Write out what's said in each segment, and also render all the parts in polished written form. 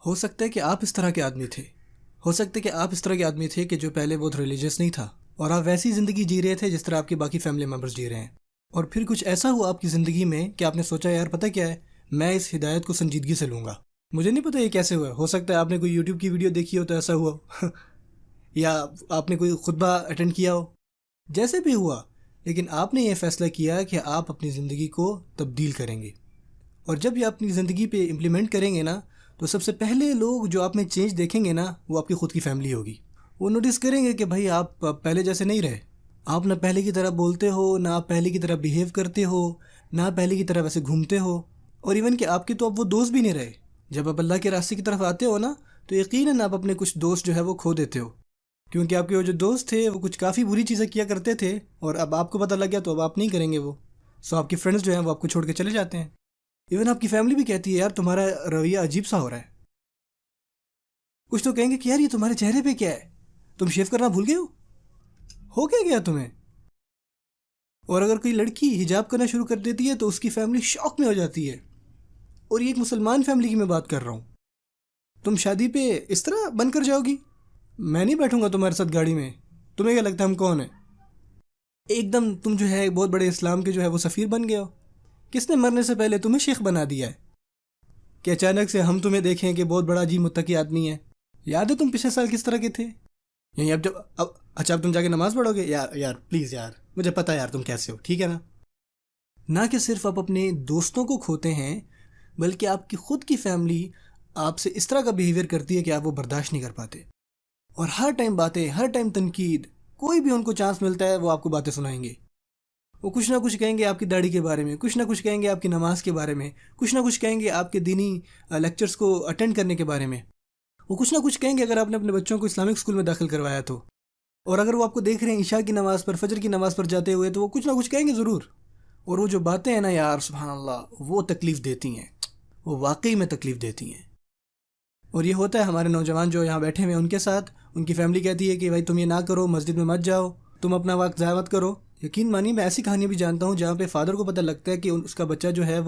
ہو سکتا ہے کہ آپ اس طرح کے آدمی تھے، ہو سکتا ہے کہ آپ اس طرح کے آدمی تھے کہ جو پہلے بہت ریلیجیس نہیں تھا، اور آپ ویسی زندگی جی رہے تھے جس طرح آپ کے باقی فیملی ممبرز جی رہے ہیں، اور پھر کچھ ایسا ہوا آپ کی زندگی میں کہ آپ نے سوچا یار پتہ کیا ہے، میں اس ہدایت کو سنجیدگی سے لوں گا۔ مجھے نہیں پتہ یہ کیسے ہوا، ہو سکتا ہے آپ نے کوئی یوٹیوب کی ویڈیو دیکھی ہو تو ایسا ہوا ہو یا آپ نے کوئی خطبہ اٹینڈ کیا ہو، جیسے بھی ہوا، لیکن آپ نے یہ فیصلہ کیا کہ آپ اپنی زندگی کو تبدیل کریں گے، اور جب یہ اپنی زندگی پہ امپلیمنٹ کریں گے نا، تو سب سے پہلے لوگ جو آپ میں چینج دیکھیں گے نا، وہ آپ کی خود کی فیملی ہوگی۔ وہ نوٹس کریں گے کہ بھائی آپ پہلے جیسے نہیں رہے، آپ نہ پہلے کی طرح بولتے ہو، نہ آپ پہلے کی طرح بیہیو کرتے ہو، نہ پہلے کی طرح ویسے گھومتے ہو، اور ایون کہ آپ کے تو اب وہ دوست بھی نہیں رہے۔ جب آپ اللہ کے راستے کی طرف آتے ہو نا، تو یقیناً آپ اپنے کچھ دوست جو ہے وہ کھو دیتے ہو، کیونکہ آپ کے وہ جو دوست تھے وہ کچھ کافی بری چیزیں کیا کرتے تھے، اور اب آپ کو پتہ لگ گیا تو اب آپ نہیں کریں گے وہ، سو آپ کے فرینڈس جو ہیں وہ آپ کو چھوڑ کے چلے جاتے ہیں۔ ایون آپ کی فیملی بھی کہتی ہے یار تمہارا رویہ عجیب سا ہو رہا ہے۔ کچھ تو کہیں گے کہ یار یہ تمہارے چہرے پہ کیا ہے، تم شیو کرنا بھول گئے ہو کیا گیا تمہیں؟ اور اگر کوئی لڑکی حجاب کرنا شروع کر دیتی ہے تو اس کی فیملی شوق میں ہو جاتی ہے، اور یہ ایک مسلمان فیملی کی میں بات کر رہا ہوں۔ تم شادی پہ اس طرح بن کر جاؤ گی؟ میں نہیں بیٹھوں گا تمہارے ساتھ گاڑی میں، تمہیں کیا لگتا ہے ہم کون ہیں؟ ایک دم تم جو ہے بہت بڑے اسلام کے جو ہے وہ سفیر بن گئے ہو۔ کس نے مرنے سے پہلے تمہیں شیخ بنا دیا ہے کہ اچانک سے ہم تمہیں دیکھیں کہ بہت بڑا عجیب متقی آدمی ہے؟ یاد ہے تم پچھلے سال کس طرح کے تھے؟ یعنی اچھا اب تم جا کے نماز پڑھو گے؟ یار پلیز یار، مجھے پتہ ہے یار تم کیسے ہو، ٹھیک ہے نا؟ نہ کہ صرف آپ اپنے دوستوں کو کھوتے ہیں، بلکہ آپ کی خود کی فیملی آپ سے اس طرح کا بیہیویئر کرتی ہے کہ آپ وہ برداشت نہیں کر پاتے، اور ہر ٹائم باتیں، ہر ٹائم تنقید، کوئی بھی ان کو چانس ملتا ہے وہ آپ کو باتیں سنائیں گے۔ وہ کچھ نہ کچھ کہیں گے آپ کی داڑھی کے بارے میں، کچھ نہ کچھ کہیں گے آپ کی نماز کے بارے میں، کچھ نہ کچھ کہیں گے آپ کے دینی لیکچرز کو اٹینڈ کرنے کے بارے میں، وہ کچھ نہ کچھ کہیں گے اگر آپ نے اپنے بچوں کو اسلامک اسکول میں داخل کروایا تو، اور اگر وہ آپ کو دیکھ رہے ہیں عشاء کی نماز پر، فجر کی نماز پر جاتے ہوئے، تو وہ کچھ نہ کچھ کہیں گے ضرور۔ اور وہ جو باتیں ہیں نا یار سبحان اللہ، وہ تکلیف دیتی ہیں، وہ واقعی میں تکلیف دیتی ہیں۔ اور یہ ہوتا ہے ہمارے نوجوان جو یہاں بیٹھے ہوئے ہیں ان کے ساتھ، ان کی فیملی کہتی ہے کہ بھائی تم یہ نہ کرو، مسجد میں مت جاؤ، تم اپنا وقت ضائع مت کرو۔ یقین مانی میں ایسی کہانی بھی جانتا ہوں جہاں پہ فادر کو پتہ لگتا ہے کہ اس کا بچہ جو ہے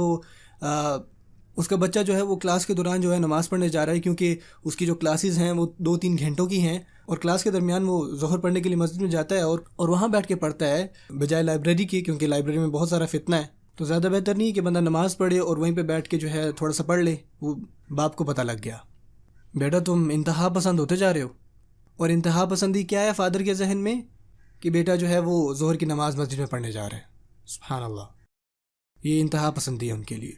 وہ کلاس کے دوران جو ہے نماز پڑھنے جا رہا ہے، کیونکہ اس کی جو کلاسز ہیں وہ 2-3 گھنٹوں کی ہیں، اور کلاس کے درمیان وہ ظہر پڑھنے کے لیے مسجد میں جاتا ہے اور وہاں بیٹھ کے پڑھتا ہے بجائے لائبریری کی، کیونکہ لائبریری میں بہت سارا فتنہ ہے۔ تو زیادہ بہتر نہیں کہ بندہ نماز پڑھے اور وہیں پہ بیٹھ کے جو ہے تھوڑا سا پڑھ لے۔ وہ باپ کو پتہ لگ گیا بیٹا تم انتہا پسند ہوتے جا رہے ہو، اور انتہا پسندی کیا ہے فادر کے ذہن میں؟ کہ بیٹا جو ہے وہ ظہر کی نماز مسجد میں پڑھنے جا رہا ہے۔ سبحان اللہ، یہ انتہا پسندی ہے ان کے لیے۔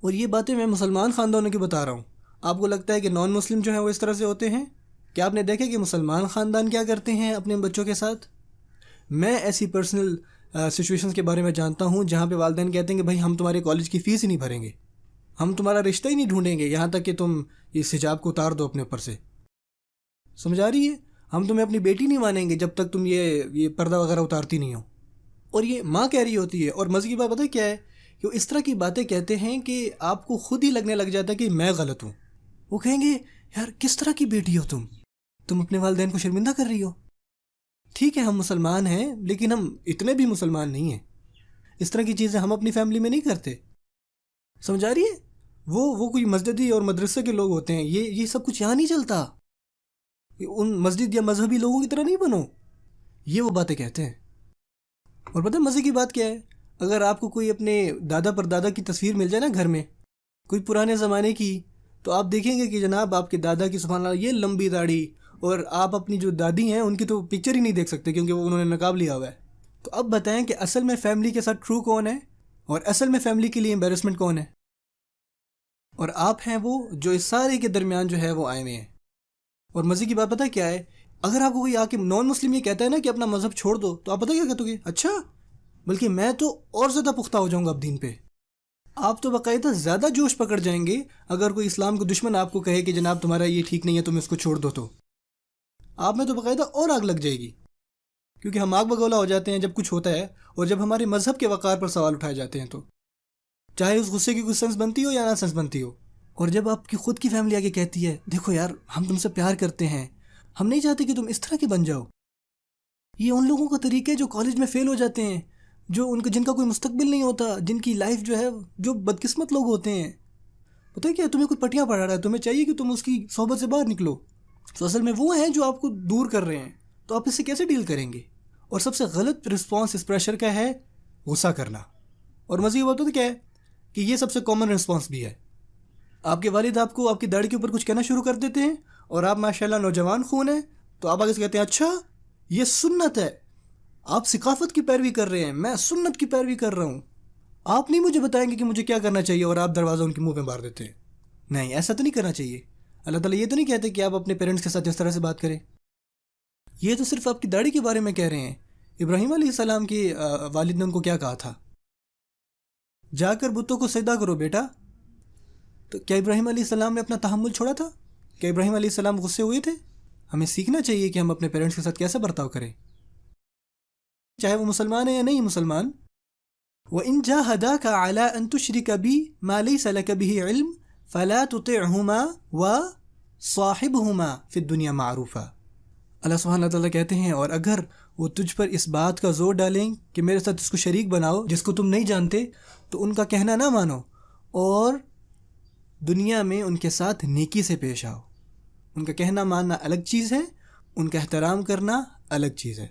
اور یہ باتیں میں مسلمان خاندانوں کی بتا رہا ہوں۔ آپ کو لگتا ہے کہ نان مسلم جو ہیں وہ اس طرح سے ہوتے ہیں؟ کیا آپ نے دیکھا کہ مسلمان خاندان کیا کرتے ہیں اپنے بچوں کے ساتھ؟ میں ایسی پرسنل سچویشنز کے بارے میں جانتا ہوں جہاں پہ والدین کہتے ہیں کہ بھائی ہم تمہارے کالج کی فیس ہی نہیں بھریں گے، ہم تمہارا رشتہ ہی نہیں ڈھونڈیں گے یہاں تک کہ تم اس حجاب کو اتار دو اپنے اوپر سے۔ سمجھا رہی ہے؟ ہم تمہیں اپنی بیٹی نہیں مانیں گے جب تک تم یہ پردہ وغیرہ اتارتی نہیں ہو۔ اور یہ ماں کہہ رہی ہوتی ہے، اور مزے کی بات پتہ ہے کیا ہے؟ کہ وہ اس طرح کی باتیں کہتے ہیں کہ آپ کو خود ہی لگنے لگ جاتا ہے کہ میں غلط ہوں۔ وہ کہیں گے یار کس طرح کی بیٹی ہو تم اپنے والدین کو شرمندہ کر رہی ہو۔ ٹھیک ہے ہم مسلمان ہیں، لیکن ہم اتنے بھی مسلمان نہیں ہیں، اس طرح کی چیزیں ہم اپنی فیملی میں نہیں کرتے۔ سمجھا رہی ہے؟ وہ کوئی مسجدی اور مدرسے کے لوگ ہوتے ہیں، یہ سب کچھ یہاں نہیں چلتا۔ ان مسجد یا مذہبی لوگوں کی طرح نہیں بنو، یہ وہ باتیں کہتے ہیں۔ اور پتہ مزے کی بات کیا ہے؟ اگر آپ کو کوئی اپنے دادا پر دادا کی تصویر مل جائے نا گھر میں، کوئی پرانے زمانے کی، تو آپ دیکھیں گے کہ جناب آپ کے دادا کی سبحان اللہ یہ لمبی داڑھی، اور آپ اپنی جو دادی ہیں ان کی تو پکچر ہی نہیں دیکھ سکتے کیونکہ وہ انہوں نے نقاب لیا ہوا ہے۔ تو اب بتائیں کہ اصل میں فیملی کے ساتھ ٹرو کون ہے، اور اصل میں فیملی کے لیے امبیرسمنٹ کون ہے؟ اور آپ ہیں وہ جو اس سارے کے درمیان جو ہے وہ آئے ہوئے ہیں۔ اور مزے کی بات پتہ کیا ہے؟ اگر آپ کو کوئی آ کے نان مسلم یہ کہتا ہے نا کہ اپنا مذہب چھوڑ دو، تو آپ پتہ کیا کہتے ہو گے؟ اچھا، بلکہ میں تو اور زیادہ پختہ ہو جاؤں گا اب دین پہ۔ آپ تو باقاعدہ زیادہ جوش پکڑ جائیں گے اگر کوئی اسلام کو دشمن آپ کو کہے کہ جناب تمہارا یہ ٹھیک نہیں ہے تم اس کو چھوڑ دو، تو آپ میں تو باقاعدہ اور آگ لگ جائے گی، کیونکہ ہم آگ بگولا ہو جاتے ہیں جب کچھ ہوتا ہے، اور جب ہمارے مذہب کے وقار پر سوال اٹھائے جاتے ہیں تو چاہے اس غصے کی کوئی سینس بنتی ہو یا نہ سینس بنتی ہو۔ اور جب آپ کی خود کی فیملی آگے کہتی ہے دیکھو یار ہم تم سے پیار کرتے ہیں، ہم نہیں چاہتے کہ تم اس طرح کے بن جاؤ، یہ ان لوگوں کا طریقہ ہے جو کالج میں فیل ہو جاتے ہیں، جن کا کوئی مستقبل نہیں ہوتا، جن کی لائف جو ہے جو بدقسمت لوگ ہوتے ہیں، پتہ ہے کیا، تمہیں کچھ پٹیاں پڑھا رہا ہے، تمہیں چاہیے کہ تم اس کی صحبت سے باہر نکلو، تو اصل میں وہ ہیں جو آپ کو دور کر رہے ہیں، تو آپ اس سے کیسے ڈیل کریں گے؟ اور سب سے غلط رسپانس اس پریشر کا ہے غصہ کرنا. اور مزید بات تو کیا ہے کہ یہ سب سے کامن رسپانس بھی ہے. آپ کے والد آپ کو آپ کی داڑھی کے اوپر کچھ کہنا شروع کر دیتے ہیں، اور آپ ماشاءاللہ نوجوان خون ہیں، تو آپ آگے سے کہتے ہیں اچھا یہ سنت ہے، آپ ثقافت کی پیروی کر رہے ہیں، میں سنت کی پیروی کر رہا ہوں، آپ نہیں مجھے بتائیں گے کہ مجھے کیا کرنا چاہیے، اور آپ دروازہ ان کے منہ پہ مار دیتے ہیں. نہیں، ایسا تو نہیں کرنا چاہیے. اللہ تعالیٰ یہ تو نہیں کہتے کہ آپ اپنے پیرنٹس کے ساتھ اس طرح سے بات کریں. یہ تو صرف آپ کی داڑھی کے بارے میں کہہ رہے ہیں. ابراہیم علیہ السلام کے والد نے ان کو کیا کہا تھا؟ جا کر بتوں کو سجدہ کرو بیٹا. تو کیا ابراہیم علیہ السلام نے اپنا تحمل چھوڑا تھا؟ کیا ابراہیم علیہ السلام غصے ہوئے تھے؟ ہمیں سیکھنا چاہیے کہ ہم اپنے پیرنٹس کے ساتھ کیسے برتاؤ کریں، چاہے وہ مسلمان ہیں یا نہیں مسلمان. وَإِن جَاهَدَاكَ عَلَىٰ أَن تُشْرِكَ بِي مَا لَيْسَ لَكَ بِهِ عِلْمٌ فَلَا تُطِعْهُمَا وَصَاحِبْهُمَا فِي الدُّنْيَا مَعْرُوفًا. اللہ سبحانہ وتعالیٰ کہتے ہیں اور اگر وہ تجھ پر اس بات کا زور ڈالیں کہ میرے ساتھ اس کو شریک بناؤ جس کو تم نہیں جانتے، تو ان کا کہنا نہ مانو، اور دنیا میں ان کے ساتھ نیکی سے پیش آؤ. ان کا کہنا ماننا الگ چیز ہے، ان کا احترام کرنا الگ چیز ہے.